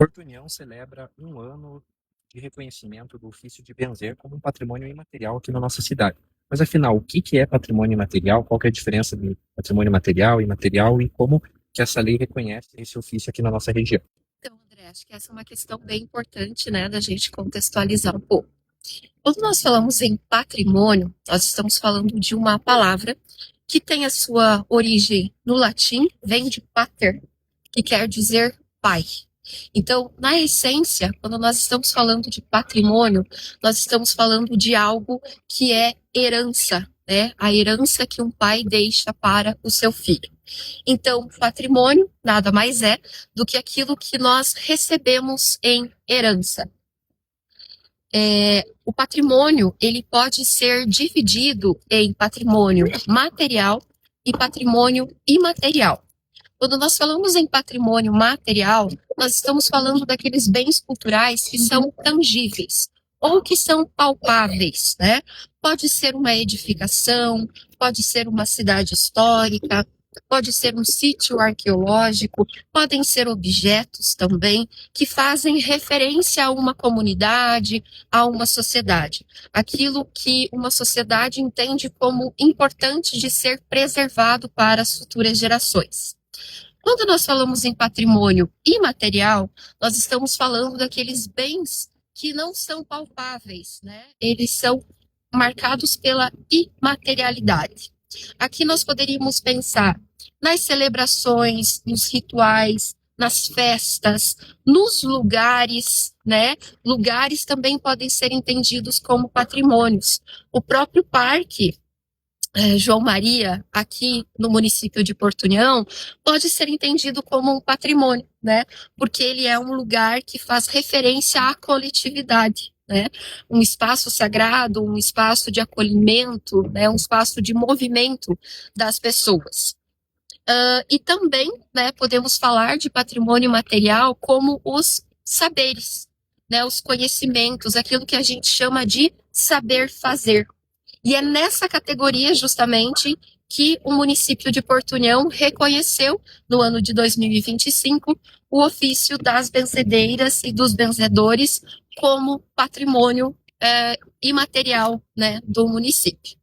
Porto União celebra um ano de reconhecimento do ofício de benzer como um patrimônio imaterial aqui na nossa cidade. Mas afinal, o que é patrimônio imaterial? Qual que é a diferença de patrimônio material e imaterial e como que essa lei reconhece esse ofício aqui na nossa região? Então, André, acho que essa é uma questão bem importante, né, da gente contextualizar um pouco. Quando nós falamos em patrimônio, nós estamos falando de uma palavra que tem a sua origem no latim, vem de pater, que quer dizer pai. Então, na essência, quando nós estamos falando de patrimônio, nós estamos falando de algo que é herança, né? A herança que um pai deixa para o seu filho. Então, patrimônio nada mais é do que aquilo que nós recebemos em herança. O patrimônio ele pode ser dividido em patrimônio material e patrimônio imaterial. Quando nós falamos em patrimônio material, nós estamos falando daqueles bens culturais que são tangíveis ou que são palpáveis, né? Pode ser uma edificação, pode ser uma cidade histórica, pode ser um sítio arqueológico, podem ser objetos também que fazem referência a uma comunidade, a uma sociedade. Aquilo que uma sociedade entende como importante de ser preservado para as futuras gerações. Quando nós falamos em patrimônio imaterial, nós estamos falando daqueles bens que não são palpáveis, né? Eles são marcados pela imaterialidade. Aqui nós poderíamos pensar nas celebrações, nos rituais, nas festas, nos lugares, né? Lugares também podem ser entendidos como patrimônios. O próprio parque João Maria, aqui no município de Porto União, pode ser entendido como um patrimônio, né? Porque ele é um lugar que faz referência à coletividade, né? Um espaço sagrado, um espaço de acolhimento, né? Um espaço de movimento das pessoas. E também, né, podemos falar de patrimônio material como os saberes, né? Os conhecimentos, aquilo que a gente chama de saber fazer. E é nessa categoria, justamente, que o município de Porto União reconheceu, no ano de 2025, o ofício das benzedeiras e dos benzedores como patrimônio imaterial, né, do município.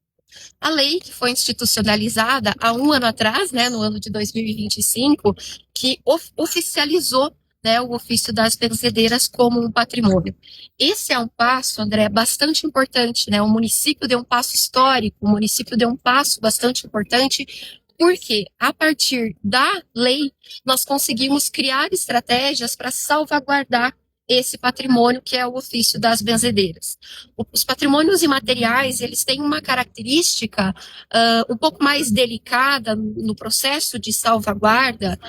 A lei que foi institucionalizada há um ano atrás, né, no ano de 2025, que oficializou, né, o ofício das benzedeiras como um patrimônio. Esse é um passo, André, bastante importante, né? O município deu um passo histórico, o município deu um passo bastante importante, porque a partir da lei nós conseguimos criar estratégias para salvaguardar esse patrimônio que é o ofício das benzedeiras. Os patrimônios imateriais, eles têm uma característica um pouco mais delicada no processo de salvaguarda,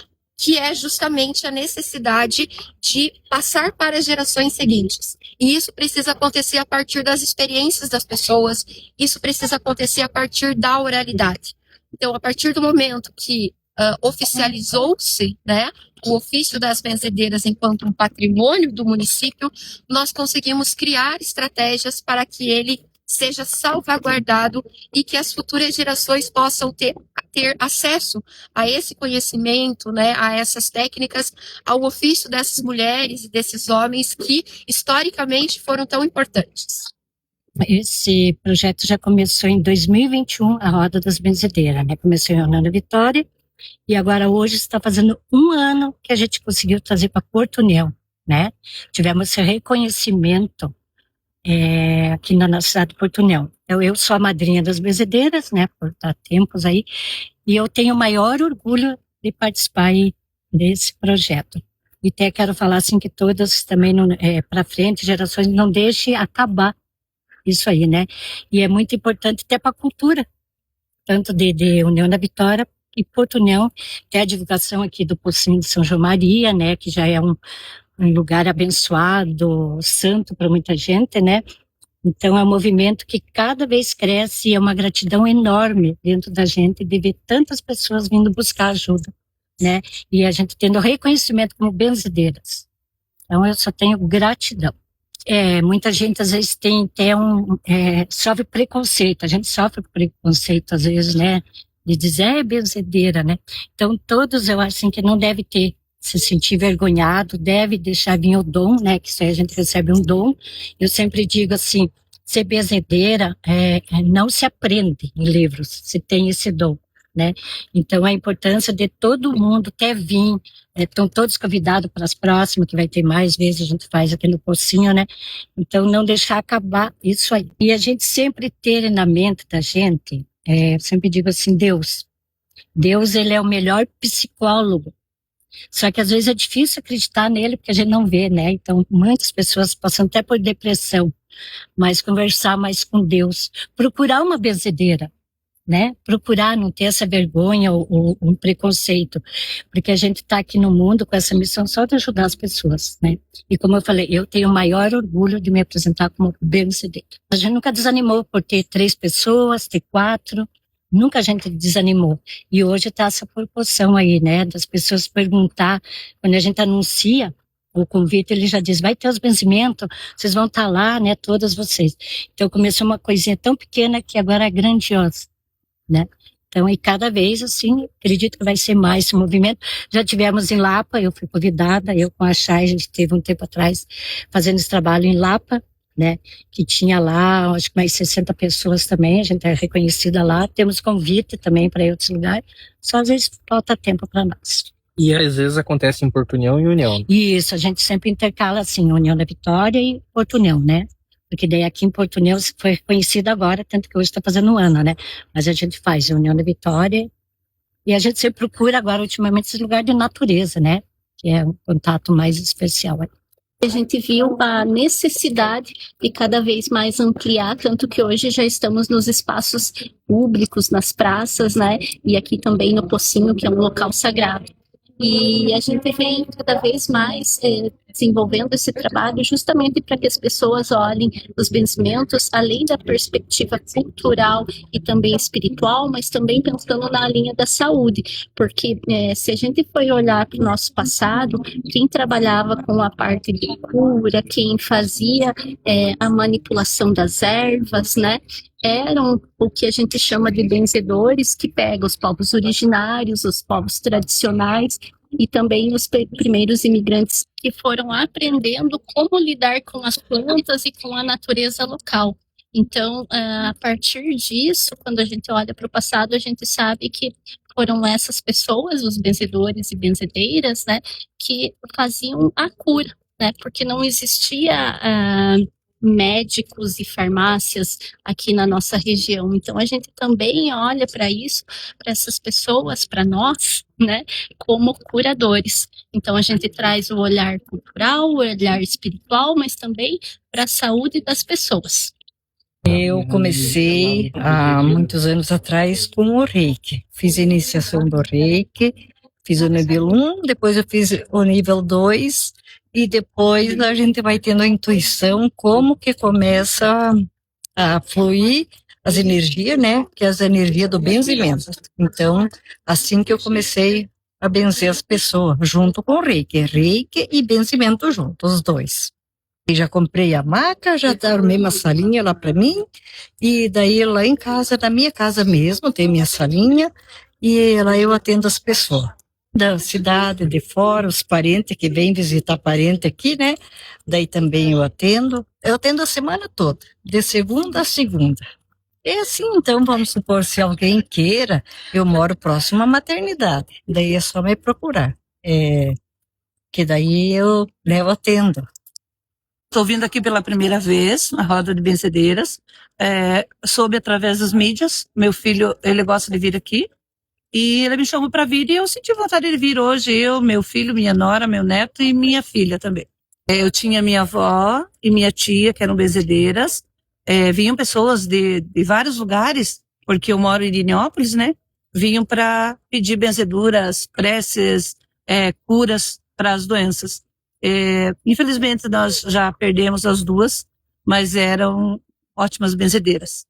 que é justamente a necessidade de passar para as gerações seguintes. E isso precisa acontecer a partir das experiências das pessoas, isso precisa acontecer a partir da oralidade. Então, a partir do momento que oficializou-se, né, o ofício das benzedeiras enquanto um patrimônio do município, nós conseguimos criar estratégias para que ele seja salvaguardado e que as futuras gerações possam ter acesso a esse conhecimento, né, a essas técnicas, ao ofício dessas mulheres e desses homens que historicamente foram tão importantes. Esse projeto já começou em 2021, a Roda das Benzedeiras, né? Começou em Orlando Vitória, e agora hoje está fazendo um ano que a gente conseguiu trazer para Porto União, né? Tivemos esse reconhecimento aqui na nossa cidade de Porto União. Eu sou a madrinha das benzedeiras, né? Por estar tempos aí, e eu tenho o maior orgulho de participar aí desse projeto. E até quero falar assim que todas também, para frente, gerações, não deixem acabar isso aí, né? E é muito importante até para a cultura, tanto de União da Vitória e Porto União, que é a divulgação aqui do Pocinho de São João Maria, né? Que já é um lugar abençoado, santo para muita gente, né? Então é um movimento que cada vez cresce e é uma gratidão enorme dentro da gente de ver tantas pessoas vindo buscar ajuda, né? E a gente tendo reconhecimento como benzedeiras. Então eu só tenho gratidão. Muita gente às vezes tem até sofre preconceito, a gente sofre preconceito às vezes, né, de dizer benzedeira, né, então todos eu acho assim, que não deve ter se sentir envergonhado, deve deixar vir o dom, né? Que isso aí a gente recebe um dom. Eu sempre digo assim, ser benzedeira não se aprende em livros, se tem esse dom, né? Então a importância de todo mundo quer vir, estão todos convidados para as próximas, que vai ter mais vezes, a gente faz aqui no Pocinho, né? Então não deixar acabar isso aí. E a gente sempre ter na mente da gente, eu sempre digo assim, Deus, ele é o melhor psicólogo. Só que às vezes é difícil acreditar nele porque a gente não vê, né? Então muitas pessoas passam até por depressão, mas conversar mais com Deus, procurar uma benzedeira, né? Procurar não ter essa vergonha ou um preconceito, porque a gente está aqui no mundo com essa missão só de ajudar as pessoas, né? E como eu falei, eu tenho o maior orgulho de me apresentar como benzedeira. A gente nunca desanimou por ter 3 pessoas, ter 4, nunca a gente desanimou. E hoje está essa proporção aí, né? Das pessoas perguntar, quando a gente anuncia o convite, ele já diz, vai ter os benzimentos, vocês vão estar lá, né? Todas vocês. Então começou uma coisinha tão pequena que agora é grandiosa, né? Então, e cada vez, assim, acredito que vai ser mais esse movimento. Já tivemos em Lapa, eu fui convidada, eu com a Chay, a gente teve um tempo atrás fazendo esse trabalho em Lapa, né? Que tinha lá, acho que mais 60 pessoas também, a gente é reconhecida lá. Temos convite também para outros lugares, só às vezes falta tempo para nós. E às vezes acontece em Porto União e União. Isso, a gente sempre intercala assim, União da Vitória e Porto União, né? Porque daí aqui em Porto União foi reconhecido agora, tanto que hoje está fazendo 1 ano, né? Mas a gente faz a União da Vitória e a gente sempre procura agora, ultimamente, esse lugar de natureza, né? Que é um contato mais especial. A gente viu a necessidade de cada vez mais ampliar, tanto que hoje já estamos nos espaços públicos, nas praças, né? E aqui também no Pocinho, que é um local sagrado. E a gente vem cada vez mais desenvolvendo esse trabalho justamente para que as pessoas olhem os benzimentos, além da perspectiva cultural e também espiritual, mas também pensando na linha da saúde, porque se a gente for olhar para o nosso passado, quem trabalhava com a parte de cura, quem fazia a manipulação das ervas, né? Eram o que a gente chama de benzedores, que pegam os povos originários, os povos tradicionais e também os primeiros imigrantes que foram aprendendo como lidar com as plantas e com a natureza local. Então, a partir disso, quando a gente olha para o passado, a gente sabe que foram essas pessoas, os benzedores e benzedeiras, né, que faziam a cura, né, porque não existia médicos e farmácias aqui na nossa região. Então a gente também olha para isso, para essas pessoas, para nós, né, como curadores. Então a gente traz o olhar cultural, o olhar espiritual, mas também para a saúde das pessoas. Eu comecei há muitos anos atrás com o Reiki. Fiz a iniciação do Reiki, fiz o nível 1, depois eu fiz o nível 2, e depois a gente vai tendo a intuição como que começa a fluir as energias, né? Que é as energias do benzimento. Então, assim que eu comecei a benzer as pessoas, junto com o Reiki. Reiki e benzimento junto, os dois. E já comprei a maca, já arrumei uma salinha lá para mim, e daí lá em casa, na minha casa mesmo, tem minha salinha, e lá eu atendo as pessoas da cidade, de fora, os parentes que vêm visitar parente aqui, né? Daí também eu atendo a semana toda, de segunda a segunda. É assim, então, vamos supor, se alguém queira, eu moro próximo à maternidade, daí é só me procurar, que daí eu atendo. Estou vindo aqui pela primeira vez, na Roda de Benzedeiras, soube através das mídias, meu filho, ele gosta de vir aqui, e ele me chamou para vir e eu senti vontade de vir hoje, eu, meu filho, minha nora, meu neto e minha filha também. Eu tinha minha avó e minha tia, que eram benzedeiras, vinham pessoas de vários lugares, porque eu moro em Liniópolis, né? Vinham para pedir benzeduras, preces, curas para as doenças. Infelizmente nós já perdemos as duas, mas eram ótimas benzedeiras.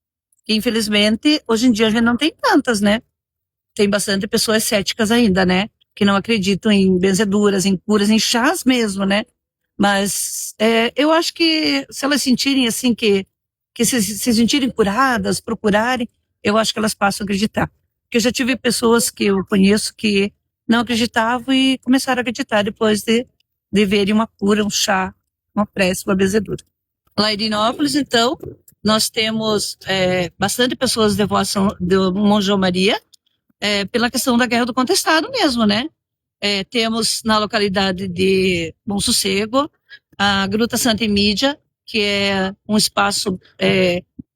E, infelizmente, hoje em dia a gente não tem tantas, né? Tem bastante pessoas céticas ainda, né? Que não acreditam em benzeduras, em curas, em chás mesmo, né? Mas eu acho que se elas sentirem assim, que se sentirem curadas, procurarem, eu acho que elas passam a acreditar. Porque eu já tive pessoas que eu conheço que não acreditavam e começaram a acreditar depois de verem uma cura, um chá, uma prece, uma benzedura. Lá em Irinópolis, então, nós temos bastante pessoas devotas do Monte João Maria, pela questão da Guerra do Contestado mesmo, né? Temos na localidade de Bom Sossego a Gruta Santa Emídia, que é um espaço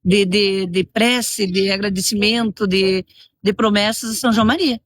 de prece, de agradecimento, de promessas de São João Maria.